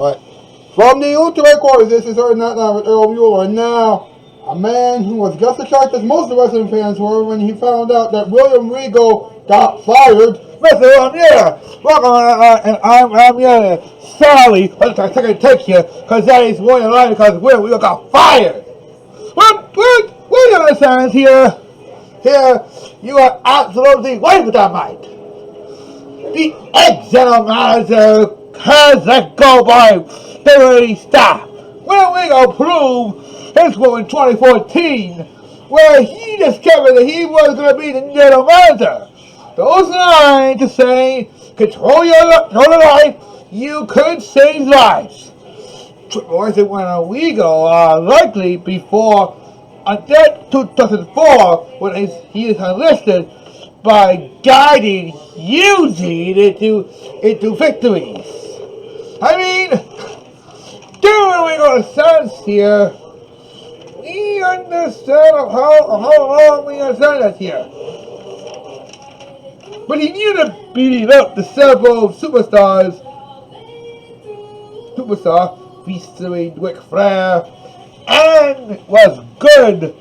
But from the Ultimate Quarters, this is our Nightline with Earl Mueller. And now, a man who was just as shocked as most of the wrestling fans were when he found out that William Regal got fired. Mr. Mueller, welcome, and I'm here. Sorry, I'm going to take you, because that is more than right, because William Regal got fired. What are the signs here? Here, you are absolutely right with that, Mike. The ex-general manager has let go by WWE staff. When we go prove his role in 2014, where he discovered that he was going to be the general manager. Those lines to say, control your life, you could save lives. Triple H when we go likely before until 2004 when he is enlisted by guiding Eugene into victories. I mean, doing we go to sense here, we understand how long we understand that here. But he knew to beat up the several superstar featuring Ric Flair, and was good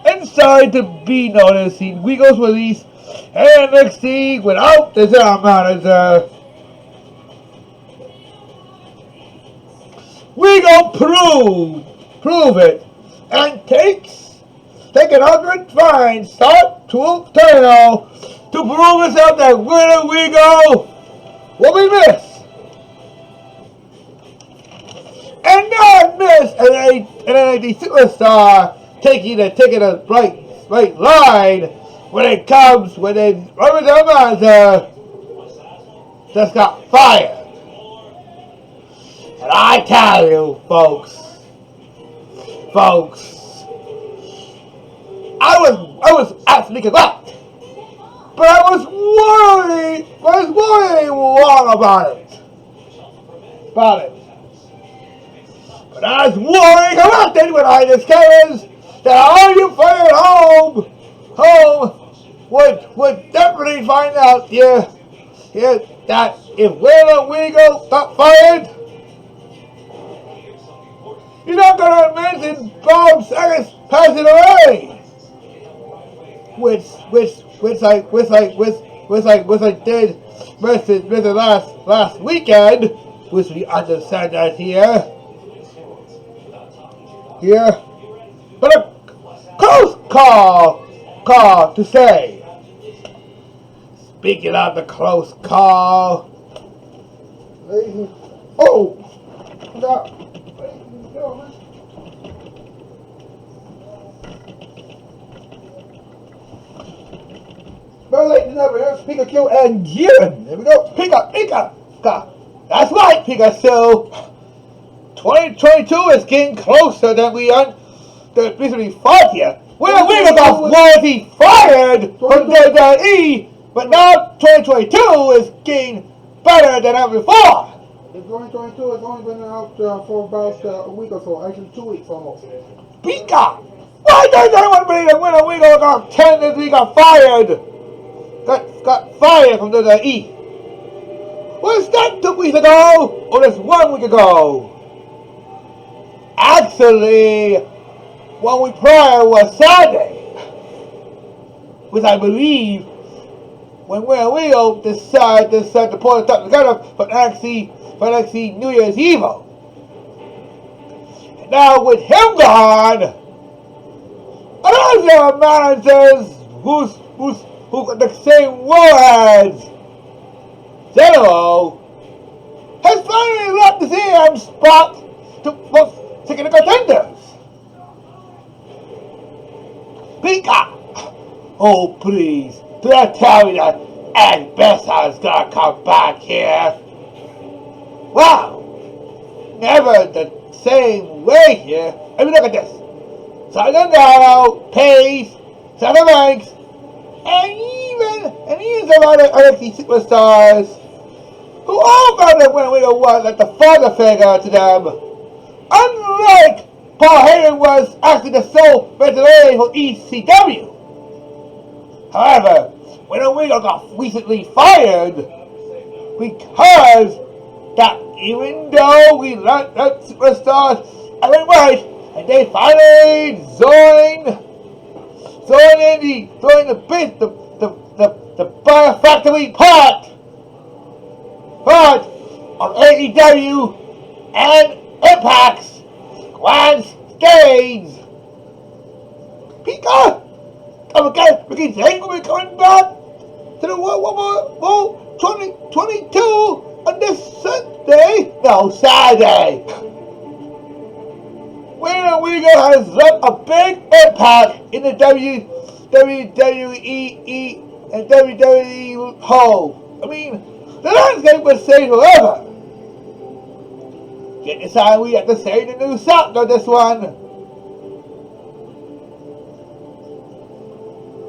inside to be noticed. We goes release NXT without the general manager. We go prove it, and take 100 fine start to turn to prove itself that where we go, what we miss. And not miss an NXT superstar taking a right line when it comes when the manager just got fired. And I tell you, folks, I was absolutely correct, but I was worried wrong about it. But I was worried corrected when I discovered that all you fire home would definitely find out here that if William Regal got fired, you're not gonna mention Bob Saget's passing away, which I did versus last weekend, which we understand that here. But a close call to say. Speaking of the close call, better late than never. Here's Pikachu and Jiren. Here we go. Pika. That's right, Pikachu. 2022 is getting closer than we recently fought here. Well, we got warranty fired from WWE, but now 2022 is getting better than ever before. The 2022 has only been out for about a week or so, actually 2 weeks almost. Pika! Why does anyone believe that when a week ago got 10 this week got fired? Got fired from WWE. Was that 2 weeks ago? Or just 1 week ago? Actually, 1 week prior was Saturday, which I believe when Will decided to pull the stuff together for NXT New Year's Eve. And now with him gone, another managers who got the same role as General has finally left the CM spot to taking the contenders. Pika! Oh, please, do not tell me that Ed Bessa is gonna come back here. Wow! Never the same way here. I mean, look at this. Sandaro, Pace, Santa Banks, and even some other NXT superstars who all found that when we was like the father figure to them. Unlike Paul Heyman was actually the sole veterinarian for ECW. However, when Regal got recently fired because that even though we let superstars every right, and they finally join the Fire Factory part of AEW and Impact's grand stage. Pika! Come again, Ricky Zane will be coming back to the World 2022 on this Saturday. William Regal has left a big impact in the WWE and WWE hole. I mean, the landscape was saved forever. Yet decided we have to say the new sound on this one.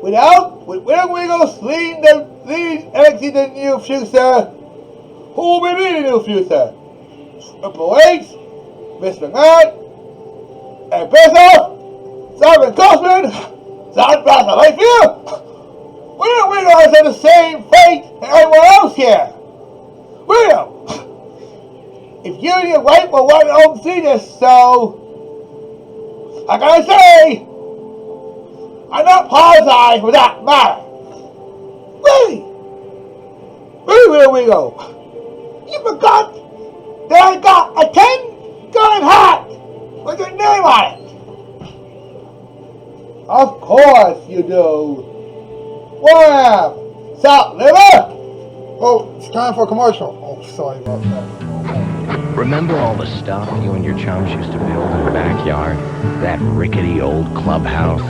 With William Regal leading NXT the new future, who will be leading the new future? Triple H, Mr. McMahon, and Bischoff, Simon Cosman, John Bradshaw Mayfield. William Regal has had the same fate as everyone else here. William, if you and your wife will want to home see this, so I gotta say, I'm not apologizing for that matter. Really, William Regal, you forgot that I got a 10-gun hat with your name on it. Of course you do. What? Stop, liver? Oh, it's time for a commercial. Oh, sorry about that. Remember all the stuff you and your chums used to build in the backyard? That rickety old clubhouse?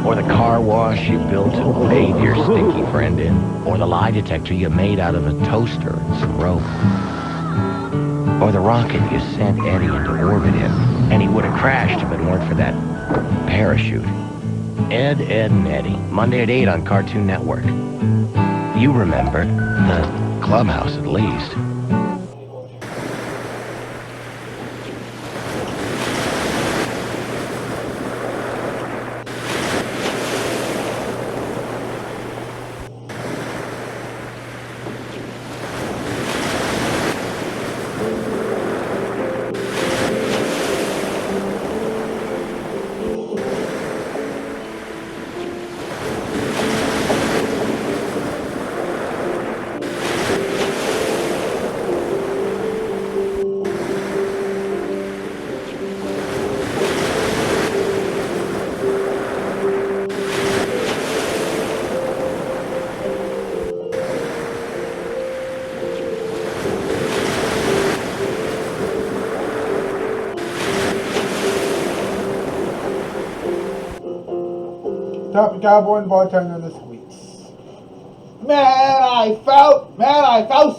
Or the car wash you built and bathed your stinky friend in? Or the lie detector you made out of a toaster and some rope? Or the rocket you sent Eddie into orbit in, and he would have crashed if it weren't for that parachute? Ed, and Eddie, Monday at 8 on Cartoon Network. You remember, the clubhouse at least. Top Cowboy and bartender this week. Man, I felt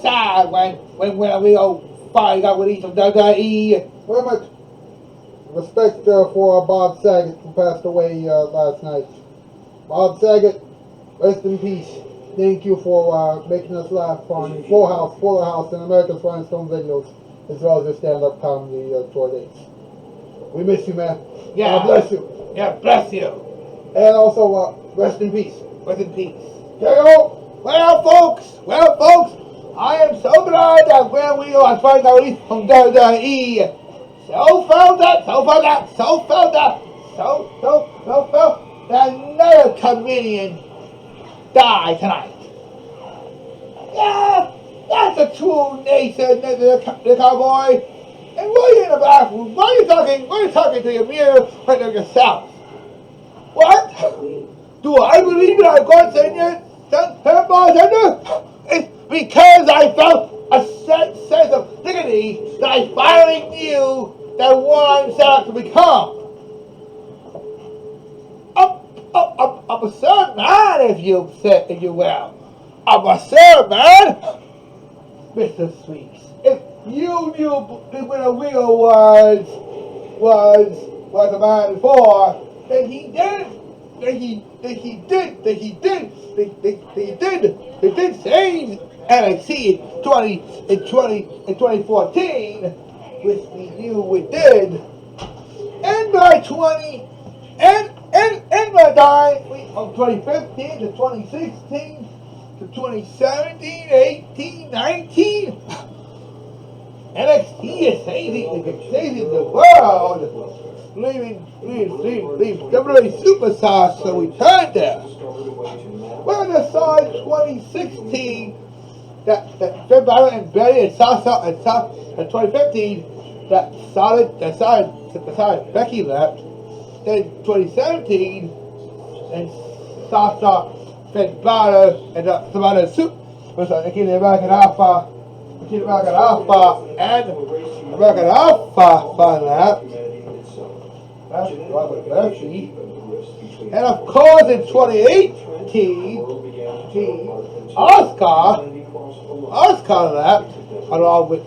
sad when we finally got released from WWE. Very much respect for Bob Saget, who passed away last night. Bob Saget, rest in peace. Thank you for making us laugh on Fuller House, and America's Funniest Home Videos, as well as your stand-up comedy tour dates. We miss you, man. Yeah. God bless you. Yeah, bless you. And also, rest in peace. Rest in peace. K.O. Well, folks, I am so glad that William Regal has finally got released from WWE. So felt that another comedian died tonight. Yeah, that's a true nation, the cowboy. And why are you in the bathroom? Why are you talking to your mirror right to yourself? What? Do I believe that I'm going to send you, bartender? It's because I felt a sense of dignity that I finally knew that what I'm set out to become. I'm a servant man, if you will. I'm a servant man. Mr. Sweets, if you knew William Regal was a man before, then he did save NXT in 2014, which we knew we did, and by 2015 to 2016 to 2017, 18, 19. NXT is changing the world, leaving WWE superstars to return there. We're going to sign 2016 that Finn Balor and Bayley and Sasha and 2015 that Becky left. Then 2017 and Sasha, Finn Balor and Savannah Soup was Nikki American Alpha. American Alpha and American Alpha by that. That's what would Murphy. And of course in 2018, Oscar left along with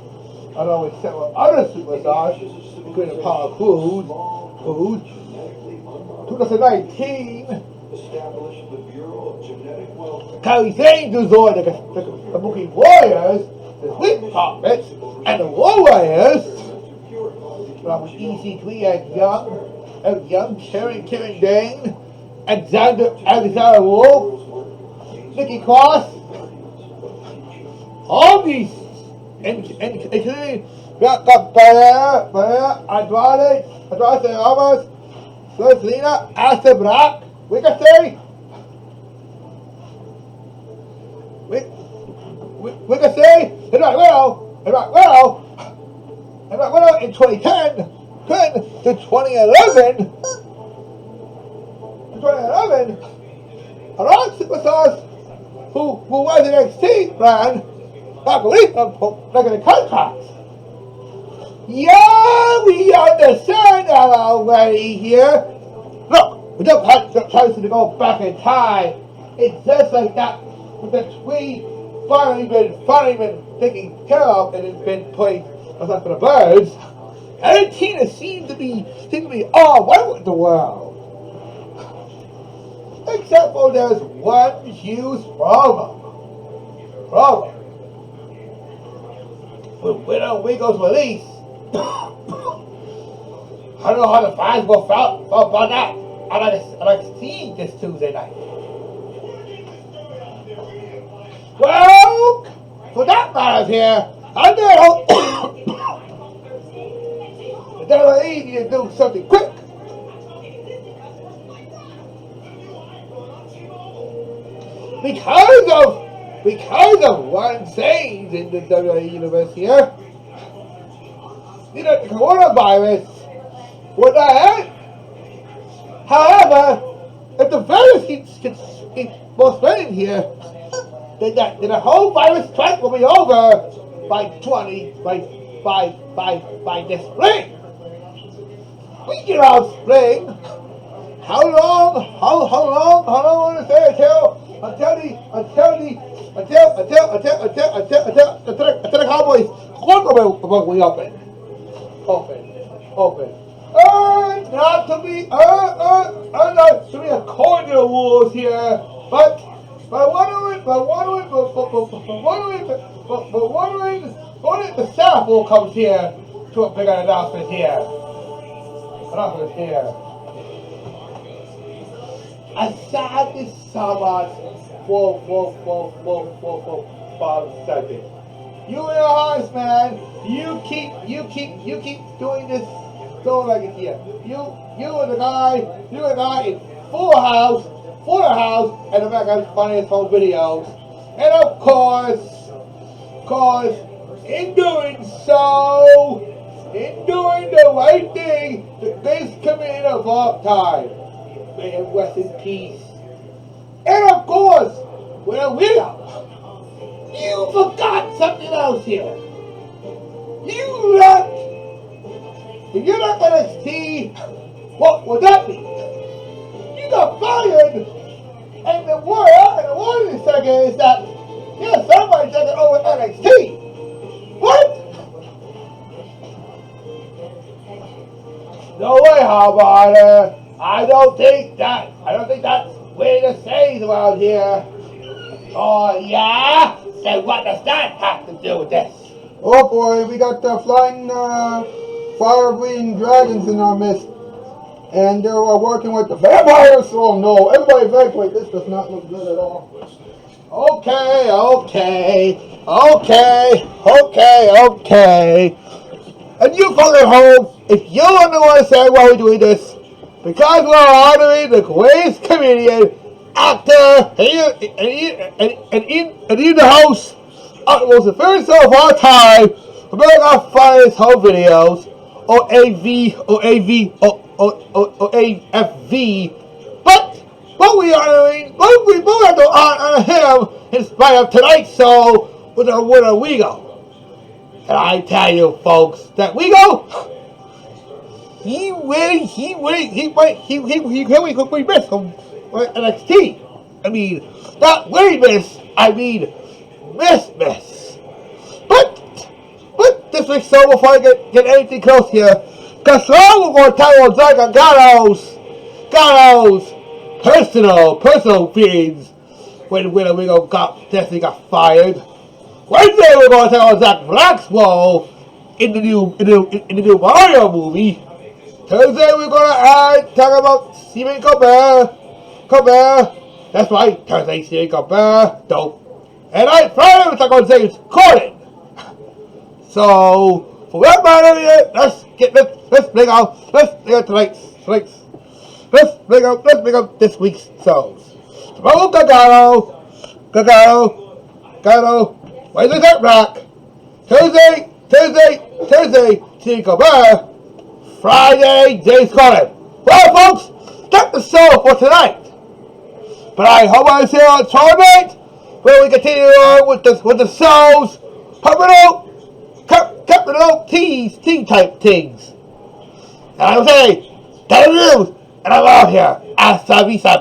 several other superstars, including Paul Cruz. 2019, Kairi Sane joined the Booking Warriors, the Sweet Prophets, and the Warriors, along with EC3 and Young, Karen Dane, Alexander Wolf, Nikki Cross, all these, including Belair, Andrade Ramos, Selena, Alistair Black, Ricochet, and Widow in 2010 to 2011, a lot of superstars who was in NXT brand back away from the contracts. Yeah, we understand that already here. Look, we don't have the chance to go back in time. It's just like that with the tweet finally been taken care of and it's been put aside for the birds. And Tina seems to be all right with the world. Except for there's one huge problem. With Widow Regal's release. I don't know how the fans will felt about that. I'd like to see this Tuesday night. Well, for that matter here, I know the WWE need to do something quick. Because of one saying in the WWE universe here, you know, the coronavirus will not end. However, if the virus keeps more spreading here, then the whole virus strike will be over by this spring. Speaking of spring, how long will it say until the Cowboys court will be open? Not to be according to the rules here, but wondering when the staff will come here to a bigger announcement here. Aside this summer for Sunday. You and your hearts, man. You keep doing this so like it's here. You and the guy in full house, and the America's Funniest Home Videos. And of course, in doing the right thing, the greatest comedian of all time. May him rest in peace. And of course, William Regal. You forgot something else here. If you're not NXT, what would that be? You got fired, and the warning second is that somebody took it over NXT. What? No way, how about it? I don't think that's way to say around here. Oh yeah? Then what does that have to do with this? Oh boy, we got the flying fire-breathing dragons in our midst. And they're working with the vampires. Oh no, everybody evacuate. This does not look good at all. Okay. And you folks at home, if you don't understand why we're doing this, because we're honoring the greatest comedian, actor, and in the house of the most famous show of our time, America's Funniest Home Videos, or AFV. But we honoring, but we have to honor him in spite of tonight's show with our winner Regal. And I tell you, folks, that Regal, he really missed from NXT. I mean, not really miss, I mean, miss. But this week's show, before I get anything close here, because now we're going to tell you about Gano's personal feelings when Regal definitely got fired. Wednesday we're going to talk about Zach Black's in the new Mario movie. Thursday we're going to talk about Stephen Colbert. That's right, Thursday Stephen Colbert. Dope. And Friday we're talking about James Corden. So for that matter, let's bring out this week's shows. Tomorrow Gano. Wednesday, Zach Black. Thursday, Stephen Colbert. Friday, James Corden. Well, folks, that's the show for tonight. But I hope I see you on tomorrow where we continue on with the shows, capital T type things. And I will say, that is news, and I'm out here. Hasta vista,